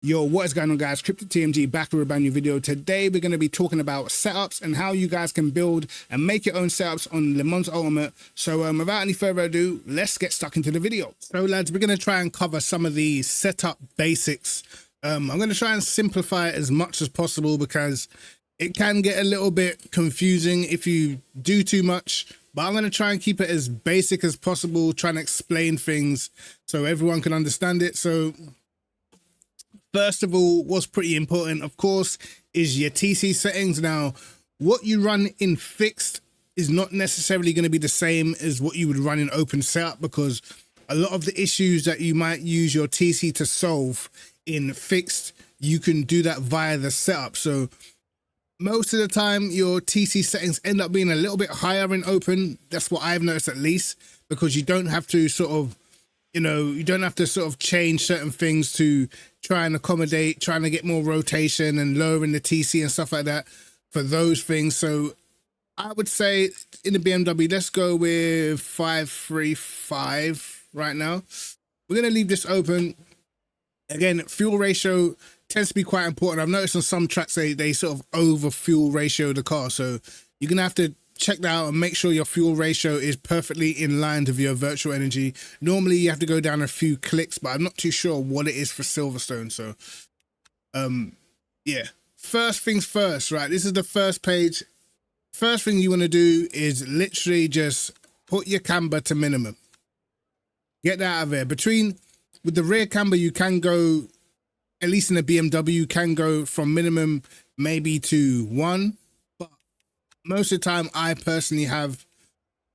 Yo, what is going on, guys? KrypticTMG back with a brand new video. Today we're going to be talking about setups and how you guys can build and make your own setups on Le Mans Ultimate. So without any further ado, let's get stuck into the video. So lads, we're going to try and cover some of the setup basics. I'm going to try and simplify it as much as possible because it can get a little bit confusing if you do too much. But I'm going to try and keep it as basic as possible, trying to explain things so everyone can understand it. So first of all, what's pretty important, of course, is your TC settings. Now, what you run in fixed is not necessarily going to be the same as what you would run in open setup, because a lot of the issues that you might use your TC to solve in fixed, you can do that via the setup. So most of the time, your TC settings end up being a little bit higher in open. That's what I've noticed, at least, because you don't have to sort of, you don't have to sort of change certain things to try and accommodate, trying to get more rotation and lowering the TC and stuff like that for those things. So I would say in the BMW, let's go with 535 right now. We're going to leave this open. Again, fuel ratio tends to be quite important. I've noticed on some tracks they sort of over fuel ratio the car. So you're going to have to check that out and make sure your fuel ratio is perfectly in line with your virtual energy. Normally you have to go down a few clicks, but I'm not too sure what it is for Silverstone. So yeah, first things first, right? This is the first page. First thing you want to do is literally just put your camber to minimum. Get that out of there. With the rear camber, you can go, at least in the BMW, you can go from minimum maybe to 1. Most of the time, I personally have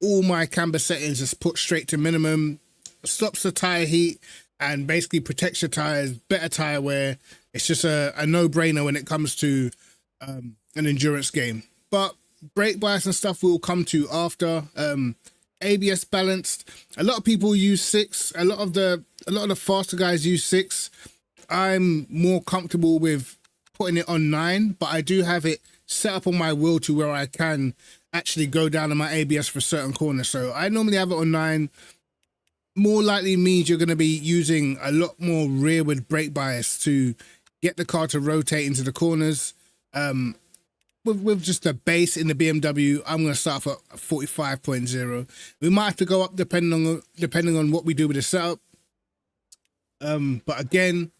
all my camber settings just put straight to minimum. Stops the tire heat and basically protects your tires, better tire wear. It's just a no-brainer when it comes to an endurance game. But brake bias and stuff we'll come to after. ABS balanced. A lot of people use 6. A lot of the faster guys use 6. I'm more comfortable with putting it on 9, but I do have it set up on my wheel to where I can actually go down on my ABS for certain corners. So I normally have it on 9. More likely means you're going to be using a lot more rearward brake bias to get the car to rotate into the corners. With just the base in the BMW, I'm going to start off at 45.0. We might have to go up depending on what we do with the setup. But again,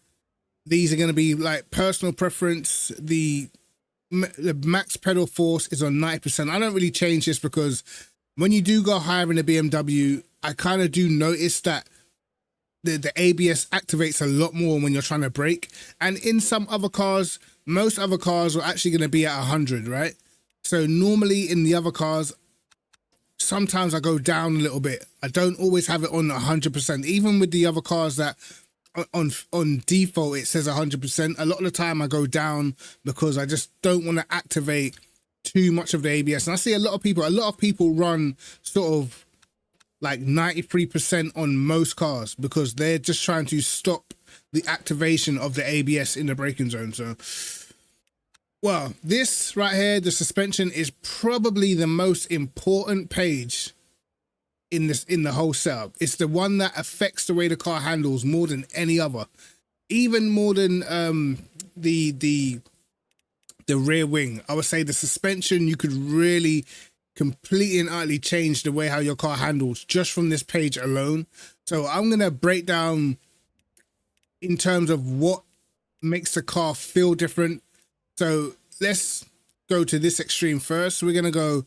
these are going to be like personal preference. The max pedal force is on 90%. I don't really change this because when you do go higher in the BMW, I kind of do notice that the ABS activates a lot more when you're trying to brake. And in some other cars, most other cars are actually going to be at 100, right? So normally in the other cars, sometimes I go down a little bit. I don't always have it on 100%. Even with the other cars that on default it says 100%, a lot of the time I go down because I just don't want to activate too much of the ABS. And I see a lot of people run sort of like 93% on most cars because they're just trying to stop the activation of the ABS in the braking zone. So, well, this right here, the suspension, is probably the most important page in the whole setup. It's the one that affects the way the car handles more than any other, even more than the rear wing. I would say the suspension, you could really completely and utterly change the way how your car handles just from this page alone. So I'm gonna break down in terms of what makes the car feel different. So let's go to this extreme first. We're gonna go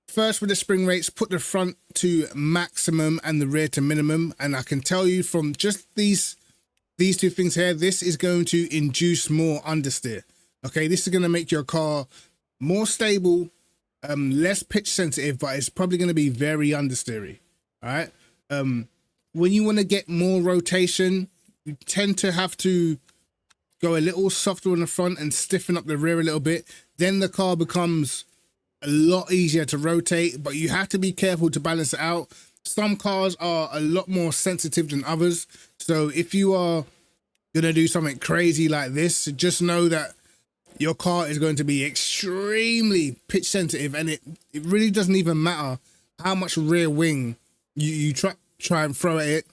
first with the spring rates, put the front to maximum and the rear to minimum. And I can tell you from just these two things here, this is going to induce more understeer. Okay, this is going to make your car more stable, less pitch sensitive, but it's probably going to be very understeery. All right. When you want to get more rotation, you tend to have to go a little softer on the front and stiffen up the rear a little bit. Then the car becomes a lot easier to rotate, but you have to be careful to balance it out. Some cars are a lot more sensitive than others. So if you are going to do something crazy like this, just know that your car is going to be extremely pitch sensitive, and it really doesn't even matter how much rear wing you try and throw at it.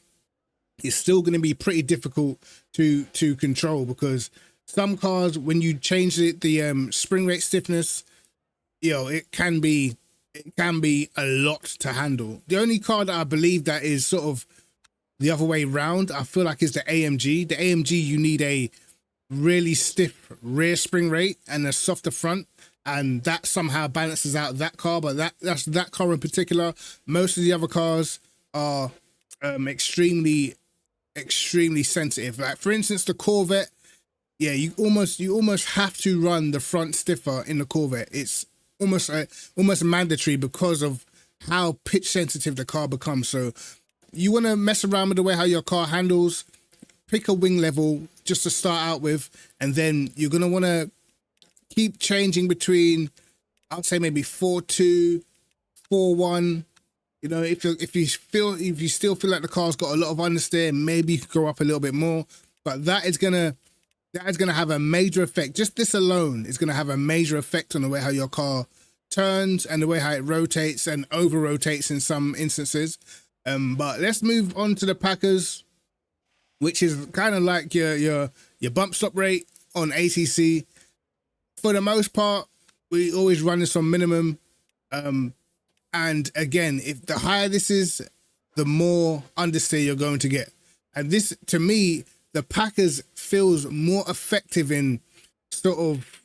It's still going to be pretty difficult to control, because some cars, when you change the spring rate stiffness, you know, it can be a lot to handle. The only car that I believe that is sort of the other way round, I feel like, is the AMG. The AMG, you need a really stiff rear spring rate and a softer front, and that somehow balances out that car. But that's that car in particular. Most of the other cars are extremely sensitive. Like, for instance, the Corvette, yeah, you almost have to run the front stiffer in the Corvette. It's almost mandatory because of how pitch sensitive the car becomes. So you want to mess around with the way how your car handles, pick a wing level just to start out with, and then you're going to want to keep changing between, I'd say maybe 4.2, 4.1. You know, if you still feel like the car's got a lot of understeer, maybe you could go up a little bit more. But that is gonna have a major effect. Just this alone is gonna have a major effect on the way how your car turns and the way how it rotates and over rotates in some instances. But let's move on to the Packers, which is kind of like your bump stop rate on ACC. For the most part, we always run this on minimum. And again, if the higher this is, the more understeer you're going to get. And this, to me, the Packers feels more effective in sort of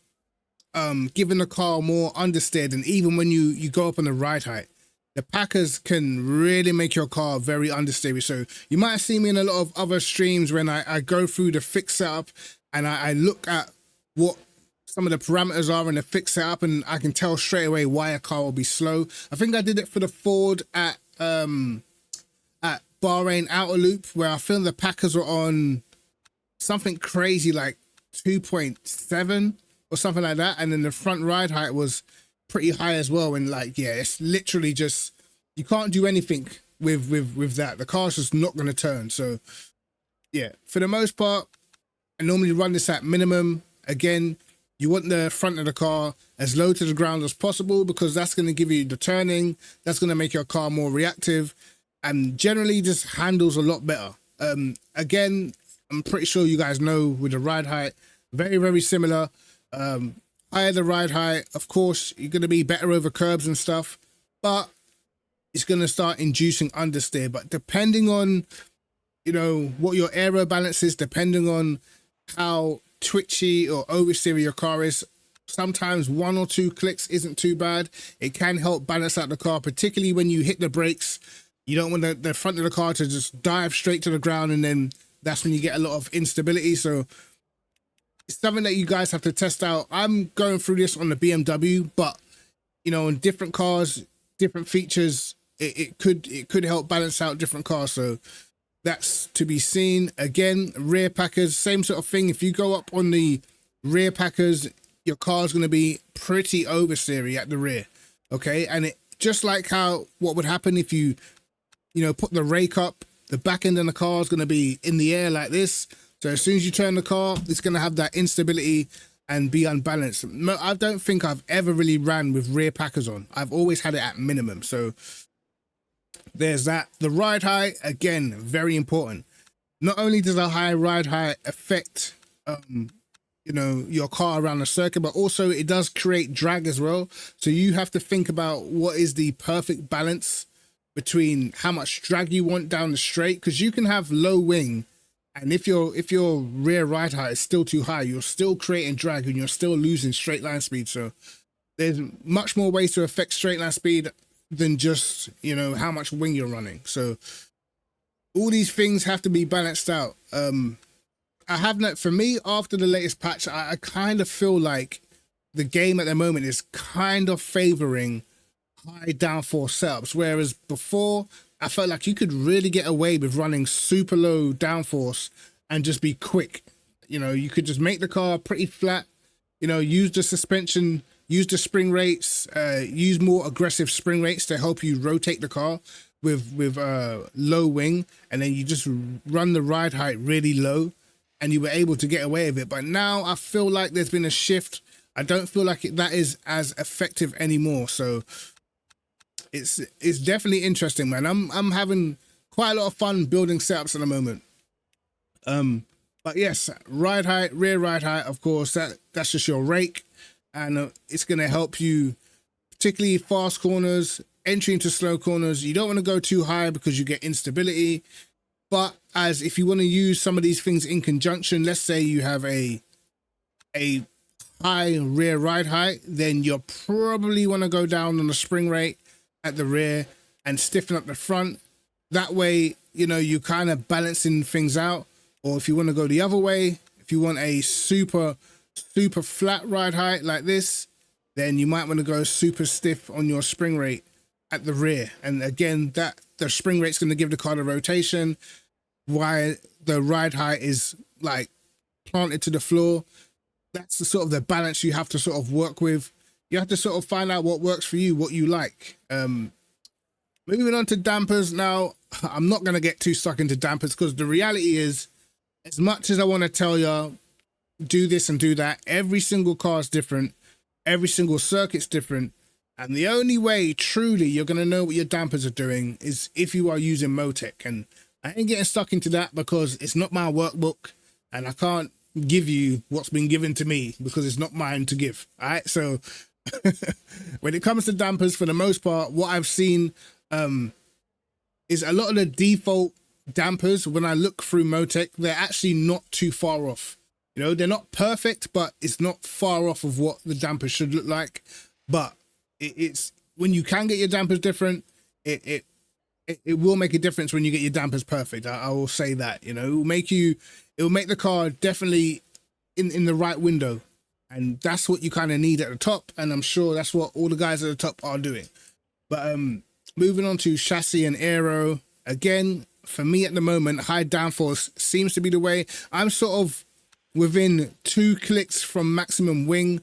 giving the car more understeer than even when you go up on the ride height. The Packers can really make your car very understeery. So you might have seen me in a lot of other streams when I go through the fixed setup and I look at what some of the parameters are in the fixed setup, and I can tell straight away why a car will be slow. I think I did it for the Ford at Bahrain Outer Loop, where I filmed the Packers were on something crazy like 2.7 or something like that, and then the front ride height was pretty high as well. And like, yeah, it's literally just, you can't do anything with that. The car's just not going to turn. So yeah, for the most part, I normally run this at minimum. Again, you want the front of the car as low to the ground as possible, because that's going to give you the turning. That's going to make your car more reactive and generally just handles a lot better. Again, I'm pretty sure you guys know with the ride height, very, very similar. Higher the ride height, of course, you're going to be better over curbs and stuff, but it's going to start inducing understeer. But depending on, you know, what your aero balance is, depending on how twitchy or oversteery your car is, sometimes 1 or 2 clicks isn't too bad. It can help balance out the car, particularly when you hit the brakes. You don't want the front of the car to just dive straight to the ground, and then that's when you get a lot of instability. So it's something that you guys have to test out. I'm going through this on the BMW, but you know, in different cars, different features, it could help balance out different cars. So that's to be seen. Again, rear Packers, same sort of thing. If you go up on the rear Packers, your car's going to be pretty oversteery at the rear. Okay, and it just like how what would happen if you know, put the rake up, the back end of the car is going to be in the air like this. So as soon as you turn the car, it's going to have that instability and be unbalanced. I don't think I've ever really ran with rear Packers on. I've always had it at minimum. So there's that. The ride height, again, very important. Not only does a high ride height affect, you know, your car around the circuit, but also it does create drag as well. So you have to think about what is the perfect balance between how much drag you want down the straight, because you can have low wing, and if your rear ride height is still too high, you're still creating drag and you're still losing straight line speed. So there's much more ways to affect straight line speed than just, you know, how much wing you're running. So all these things have to be balanced out. I have not, for me, after the latest patch, I kind of feel like the game at the moment is kind of favoring high downforce setups, whereas before I felt like you could really get away with running super low downforce and just be quick. You know, you could just make the car pretty flat, you know, use the suspension, use the spring rates, use more aggressive spring rates to help you rotate the car with low wing, and then you just run the ride height really low and you were able to get away with it. But now I feel like there's been a shift. I don't feel like that is as effective anymore. So it's definitely interesting, man. I'm having quite a lot of fun building setups at the moment. But yes, ride height, rear ride height, of course, that's just your rake, and it's going to help you, particularly fast corners, entry into slow corners. You don't want to go too high because you get instability. But as if you want to use some of these things in conjunction, let's say you have a high rear ride height, then you'll probably want to go down on the spring rate at the rear and stiffen up the front. That way, you know, you kind of balancing things out. Or if you want to go the other way, if you want a super flat ride height like this, then you might want to go super stiff on your spring rate at the rear. And again, that the spring rate's going to give the car the rotation, while the ride height is like planted to the floor. That's the sort of the balance you have to sort of work with. You have to sort of find out what works for you, what you like. Moving on to dampers now. I'm not going to get too stuck into dampers because the reality is, as much as I want to tell you, do this and do that, every single car is different. Every single circuit's different. And the only way truly you're going to know what your dampers are doing is if you are using Motec. And I ain't getting stuck into that because it's not my workbook and I can't give you what's been given to me because it's not mine to give. All right. So when it comes to dampers, for the most part, what I've seen is a lot of the default dampers, when I look through Motec, they're actually not too far off. You know, they're not perfect, but it's not far off of what the dampers should look like. But it's when you can get your dampers different, it will make a difference when you get your dampers perfect. I will say that. You know, it will make the car definitely in the right window, and that's what you kind of need at the top. And I'm sure that's what all the guys at the top are doing. But moving on to chassis and aero, again, for me at the moment, high downforce seems to be the way. I'm sort of within 2 clicks from maximum wing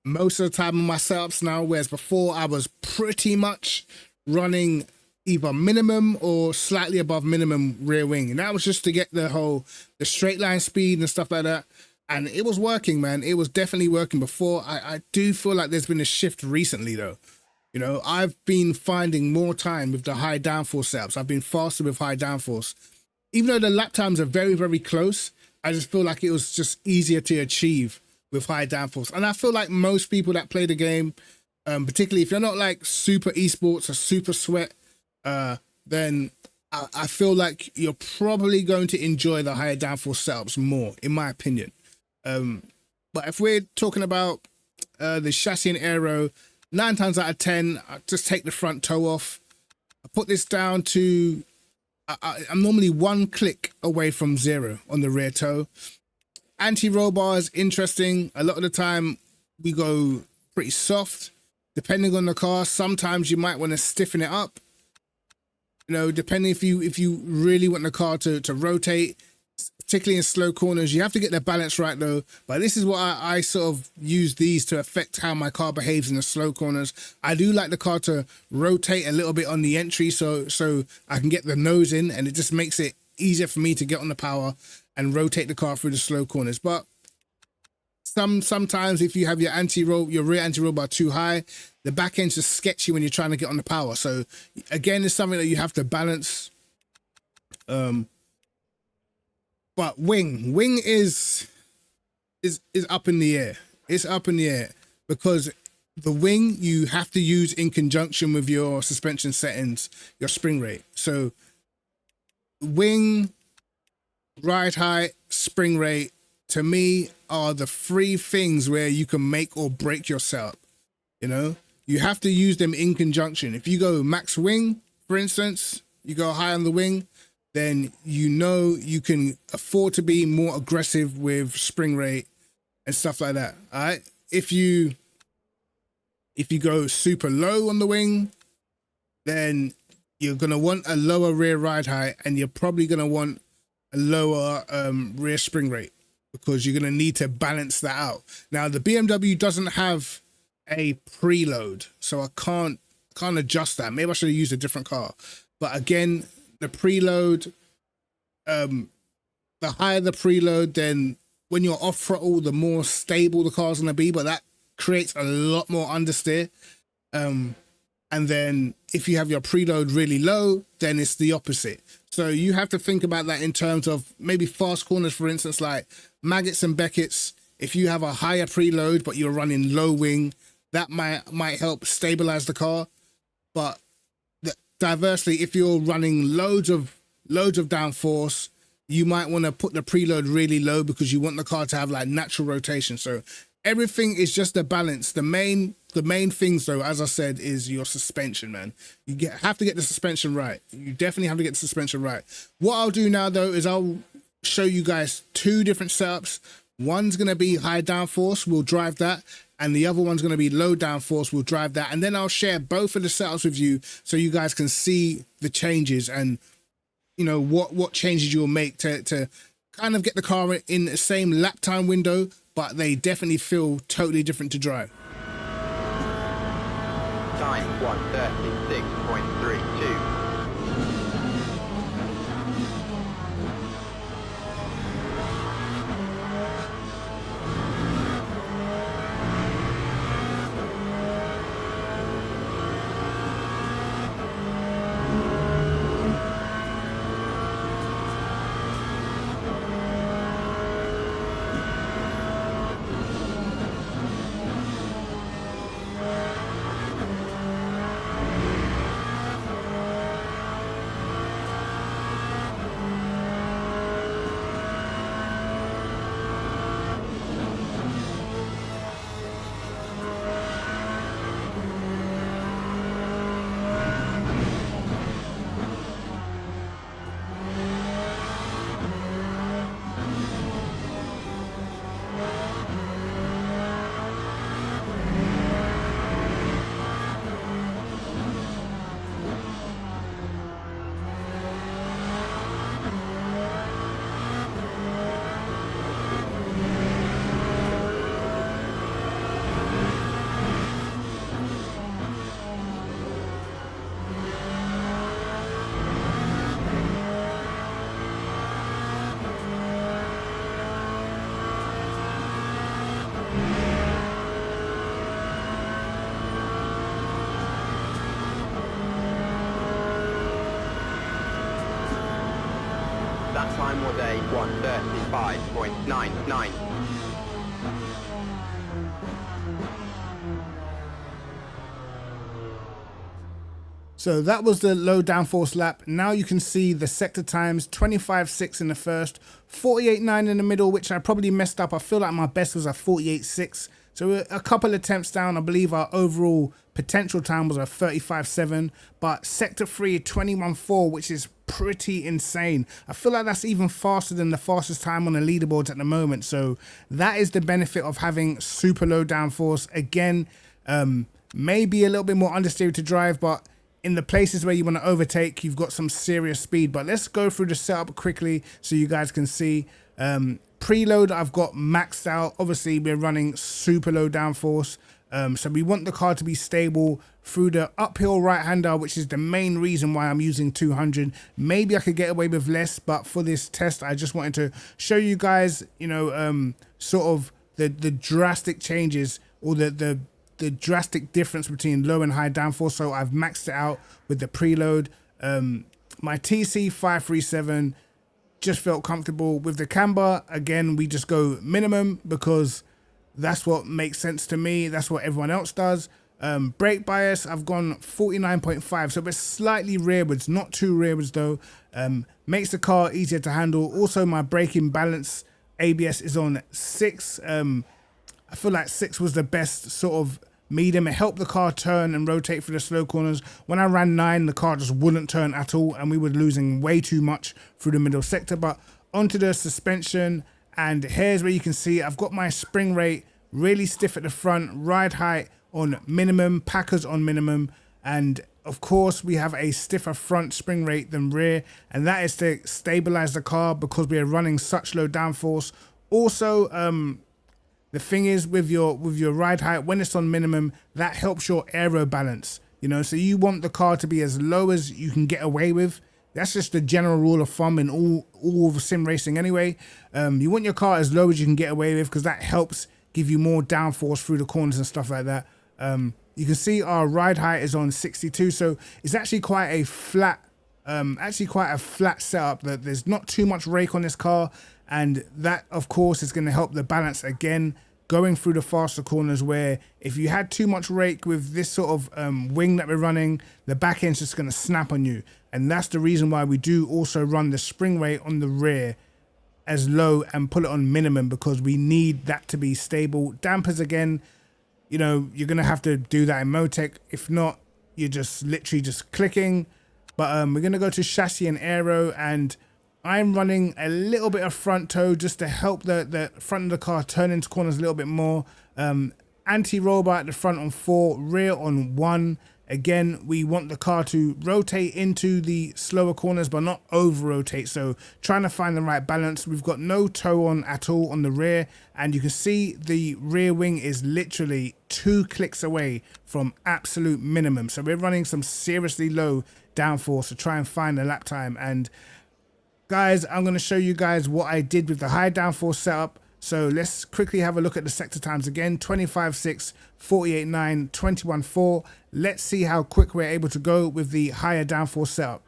most of the time on my setups now, whereas before I was pretty much running either minimum or slightly above minimum rear wing. And that was just to get the straight line speed and stuff like that. And it was working, man. It was definitely working before. I do feel like there's been a shift recently though. You know, I've been finding more time with the high downforce setups. I've been faster with high downforce. Even though the lap times are very, very close, I just feel like it was just easier to achieve with high downforce. And I feel like most people that play the game, particularly if you're not like super esports or super sweat, then I feel like you're probably going to enjoy the higher downforce setups more, in my opinion. But if we're talking about the chassis and aero, 9 times out of 10, I just take the front toe off. I put this down to, I'm normally 1 click away from 0 on the rear toe. Anti-roll bar is interesting. A lot of the time we go pretty soft, depending on the car. Sometimes you might want to stiffen it up. You know, depending if you really want the car to rotate, particularly in slow corners. You have to get the balance right though. But this is what I sort of use these to affect how my car behaves in the slow corners. I do like the car to rotate a little bit on the entry so I can get the nose in, and it just makes it easier for me to get on the power and rotate the car through the slow corners. But sometimes if you have your rear anti-roll bar too high, the back end's just sketchy when you're trying to get on the power. So again, it's something that you have to balance. But wing is up in the air. It's up in the air because the wing you have to use in conjunction with your suspension settings, your spring rate. So wing, ride height, spring rate, to me are the 3 things where you can make or break your setup. You know, you have to use them in conjunction. If you go max wing, for instance, you go high on the wing, then you know you can afford to be more aggressive with spring rate and stuff like that. All right. If you go super low on the wing, then you're going to want a lower rear ride height, and you're probably going to want a lower rear spring rate because you're going to need to balance that out. Now, the BMW doesn't have a preload, so I can't adjust that. Maybe I should have used a different car. But again, the preload, the higher the preload, then when you're off throttle, the more stable the car's going to be, but that creates a lot more understeer. And then if you have your preload really low, then it's the opposite. So you have to think about that in terms of maybe fast corners, for instance, like Maggots and Beckett's. If you have a higher preload, but you're running low wing, that might help stabilize the car. But diversely, if you're running loads of downforce, you might want to put the preload really low because you want the car to have like natural rotation. So everything is just a balance. The main things though, as I said, is your suspension, man. You have to get the suspension right. You definitely have to get the suspension right. What I'll do now though is I'll show you guys two different setups. One's going to be high downforce, we'll drive that. And the other one's going to be low downforce, we'll drive that. And then I'll share both of the setups with you so you guys can see the changes and, you know, what changes you'll make to kind of get the car in the same lap time window, but they definitely feel totally different to drive. Time 1:36.32. That time was a 1:35.99. So that was the low downforce lap. Now you can see the sector times, 25.6 in the first, 48.9 in the middle, which I probably messed up. I feel like my best was a 48.6. So a couple attempts down. I believe our overall potential time was a 35.7, but sector 3, 21.4, which is pretty insane. I feel like that's even faster than the fastest time on the leaderboards at the moment. So that is the benefit of having super low downforce. Again, maybe a little bit more understeer to drive, but in the places where you want to overtake, you've got some serious speed. But let's go through the setup quickly so you guys can see. Preload I've got maxed out. Obviously we're running super low downforce, so we want the car to be stable through the uphill right hander, which is the main reason why I'm using 200. Maybe I could get away with less, but for this test I just wanted to show you guys, you know, sort of the drastic changes or the drastic difference between low and high downforce. So I've maxed it out with the preload. My TC 537 just felt comfortable with the camber. Again, we just go minimum because that's what makes sense to me. That's what everyone else does. Brake bias, I've gone 49.5, so it's slightly rearwards, not too rearwards though. Makes the car easier to handle. Also, my braking balance ABS is on 6. I feel like 6 was the best sort of medium. It helped the car turn and rotate through the slow corners. When I ran 9, the car just wouldn't turn at all, and we were losing way too much through the middle sector. But onto the suspension, and here's where you can see I've got my spring rate really stiff at the front, ride height on minimum, packers on minimum, and of course we have a stiffer front spring rate than rear, and that is to stabilize the car because we are running such low downforce. Also, the thing is with your ride height, when it's on minimum, that helps your aero balance, you know, so you want the car to be as low as you can get away with. That's just the general rule of thumb in all of sim racing anyway. You want your car as low as you can get away with because that helps give you more downforce through the corners and stuff like that. You can see our ride height is on 62, so it's actually quite a flat actually quite a flat setup, that there's not too much rake on this car, and that of course is going to help the balance again going through the faster corners, where if you had too much rake with this sort of wing that we're running, the back end's just going to snap on you. And that's the reason why we do also run the spring rate on the rear as low and put it on minimum, because we need that to be stable. Dampers, again, you know, you're going to have to do that in Motec. If not, you're just literally just clicking. But we're going to go to chassis and aero, and I'm running a little bit of front toe just to help the front of the car turn into corners a little bit more. Anti-roll bar at the front on 4, rear on 1. Again, we want the car to rotate into the slower corners, but not over-rotate. So trying to find the right balance. We've got no toe on at all on the rear. And you can see the rear wing is literally 2 clicks away from absolute minimum. So we're running some seriously low downforce to try and find the lap time. And guys, I'm going to show you guys what I did with the high downforce setup. So let's quickly have a look at the sector times again. 25.6, 48.9, 21.4. Let's see how quick we're able to go with the higher downforce setup.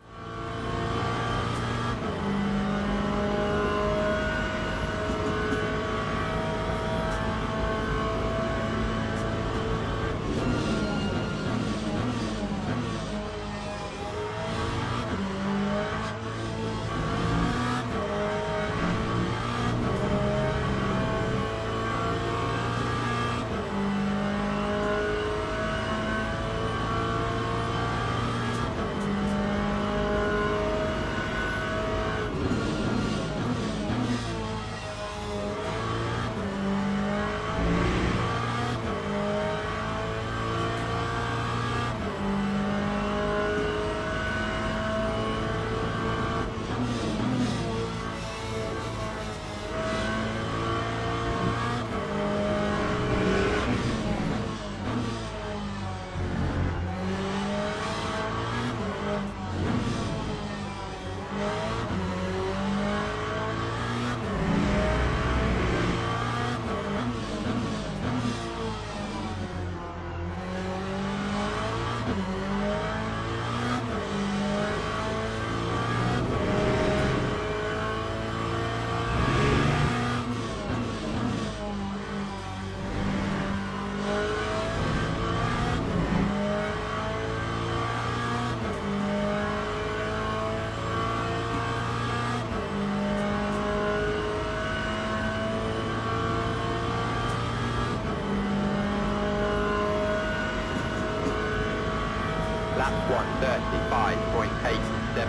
Lap 135.87.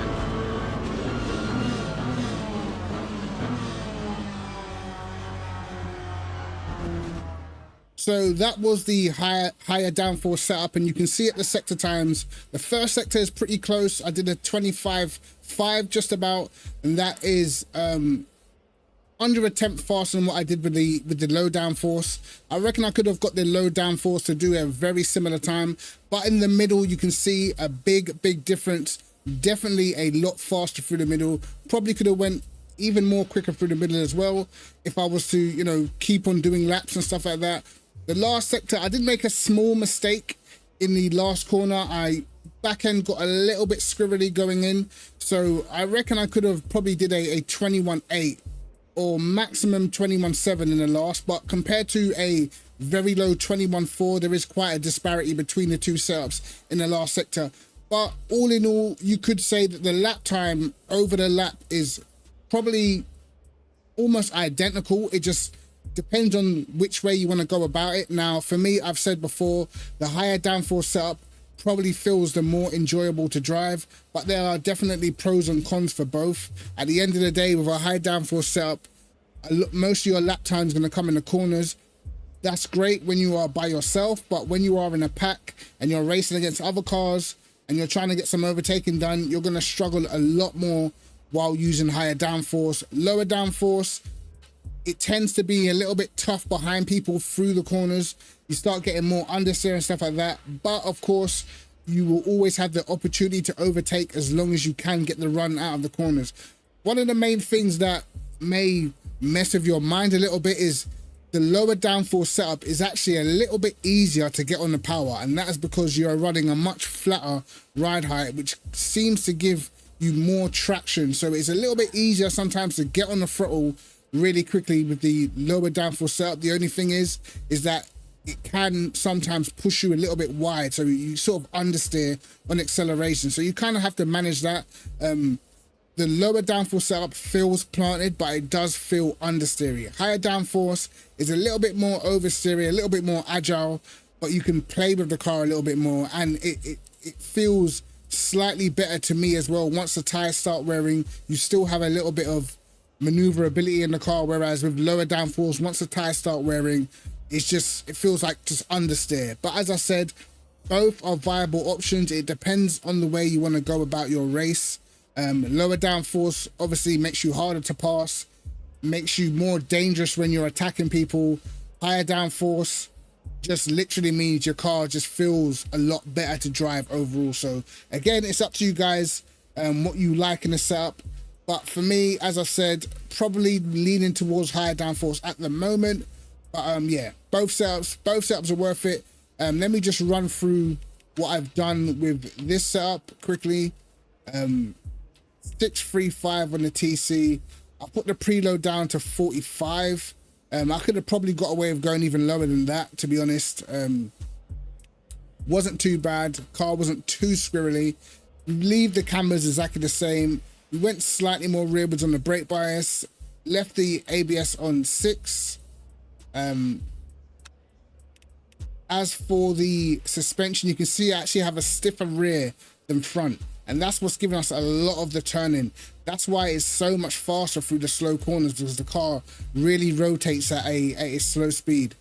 So that was the higher downforce setup, and you can see at the sector times, the first sector is pretty close. I did a 25.5 just about, and that is under a tenth faster than what I did with the low downforce. I reckon I could have got the low downforce to do a very similar time, but in the middle you can see a big difference. Definitely a lot faster through the middle. Probably could have went even more quicker through the middle as well if I was to, you know, keep on doing laps and stuff like that. The last sector, I did make a small mistake in the last corner. I back end got a little bit scribbly going in, so I reckon I could have probably did a 21.8 or maximum 21.7 in the last, but compared to a very low 21.4, there is quite a disparity between the two setups in the last sector. But all in all, you could say that the lap time over the lap is probably almost identical. It just depends on which way you want to go about it. Now, for me, I've said before, the higher downforce setup probably feels the more enjoyable to drive, but there are definitely pros and cons for both. At the end of the day, with a high downforce setup, most of your lap time is going to come in the corners. That's great when you are by yourself, but when you are in a pack and you're racing against other cars and you're trying to get some overtaking done, you're going to struggle a lot more while using higher downforce. Lower downforce, it tends to be a little bit tough behind people through the corners. You start getting more understeer and stuff like that. But of course, you will always have the opportunity to overtake as long as you can get the run out of the corners. One of the main things that may mess with your mind a little bit is the lower downforce setup is actually a little bit easier to get on the power. And that is because you are running a much flatter ride height, which seems to give you more traction. So it's a little bit easier sometimes to get on the throttle really quickly with the lower downforce setup. The only thing is that it can sometimes push you a little bit wide, so you sort of understeer on acceleration. So you kind of have to manage that. The lower downforce setup feels planted, but it does feel understeery. Higher downforce is a little bit more oversteery, a little bit more agile, but you can play with the car a little bit more, and it feels slightly better to me as well. Once the tires start wearing, you still have a little bit of maneuverability in the car, whereas with lower downforce, once the tires start wearing, it feels like just understeer. But as I said, both are viable options. It depends on the way you want to go about your race. Lower downforce obviously makes you harder to pass, makes you more dangerous when you're attacking people. Higher downforce just literally means your car just feels a lot better to drive overall. So again, it's up to you guys what you like in the setup. But for me, as I said, probably leaning towards higher downforce at the moment. But yeah, both setups are worth it. Let me just run through what I've done with this setup quickly. 635 on the TC. I put the preload down to 45. I could have probably got away with going even lower than that, to be honest. Wasn't too bad. Car wasn't too squirrely. Leave the cameras exactly the same. We went slightly more rearwards on the brake bias. Left the ABS on 6. As for the suspension, you can see I actually have a stiffer rear than front, and that's what's giving us a lot of the turning. That's why it's so much faster through the slow corners, because the car really rotates at a slow speed.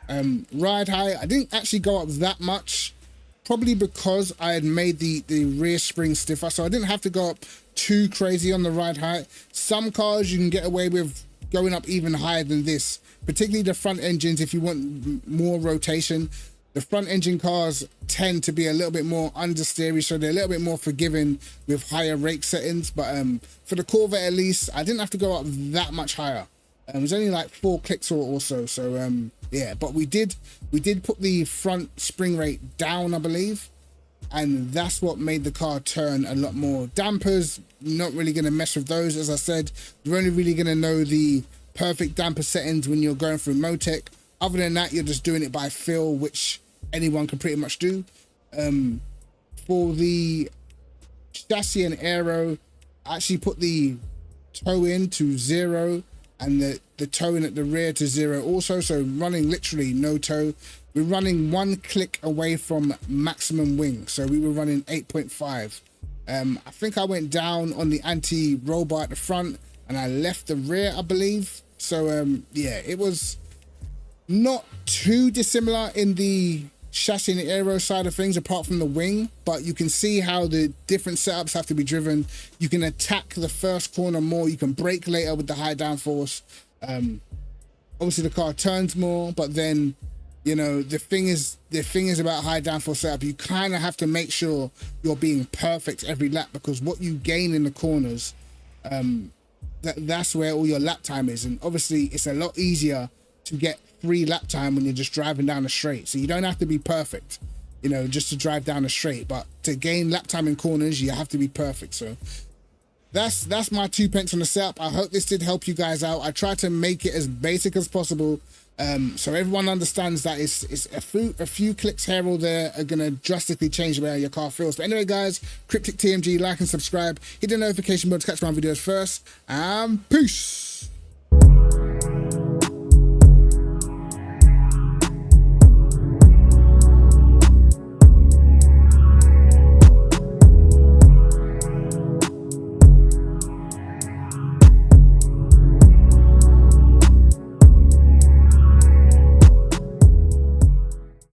Ride height, I didn't actually go up that much, probably because I had made the rear spring stiffer, so I didn't have to go up too crazy on the ride height. Some cars you can get away with going up even higher than this, particularly the front engines. If you want more rotation, the front engine cars tend to be a little bit more understeery, so they're a little bit more forgiving with higher rake settings. But for the Corvette at least, I didn't have to go up that much higher. It was only like 4 clicks or so. So yeah, but we did put the front spring rate down, I believe, and that's what made the car turn a lot more. Dampers, not really going to mess with those. As I said, you're only really going to know the perfect damper settings when you're going through Motec. Other than that, you're just doing it by feel, which anyone can pretty much do. For the chassis and aero, I actually put the toe in to 0 and the toe in at the rear to 0 also, so running literally no toe. We're running 1 click away from maximum wing, so we were running 8.5. I think I went down on the anti-roll bar at the front and I left the rear, I believe. So yeah, it was not too dissimilar in the chassis and aero side of things, apart from the wing, but you can see how the different setups have to be driven. You can attack the first corner more, you can brake later with the high downforce. Obviously the car turns more, but then, you know, the thing is about high downforce setup, you kind of have to make sure you're being perfect every lap, because what you gain in the corners, that's where all your lap time is. And obviously it's a lot easier to get free lap time when you're just driving down the straight. So you don't have to be perfect, you know, just to drive down the straight, but to gain lap time in corners, you have to be perfect. So that's my 2 pence on the setup. I hope this did help you guys out. I tried to make it as basic as possible, so everyone understands that it's a few clicks here or there are gonna drastically change the way your car feels. But anyway, guys, KrypticTMG, like and subscribe, hit the notification bell to catch my videos first, and peace.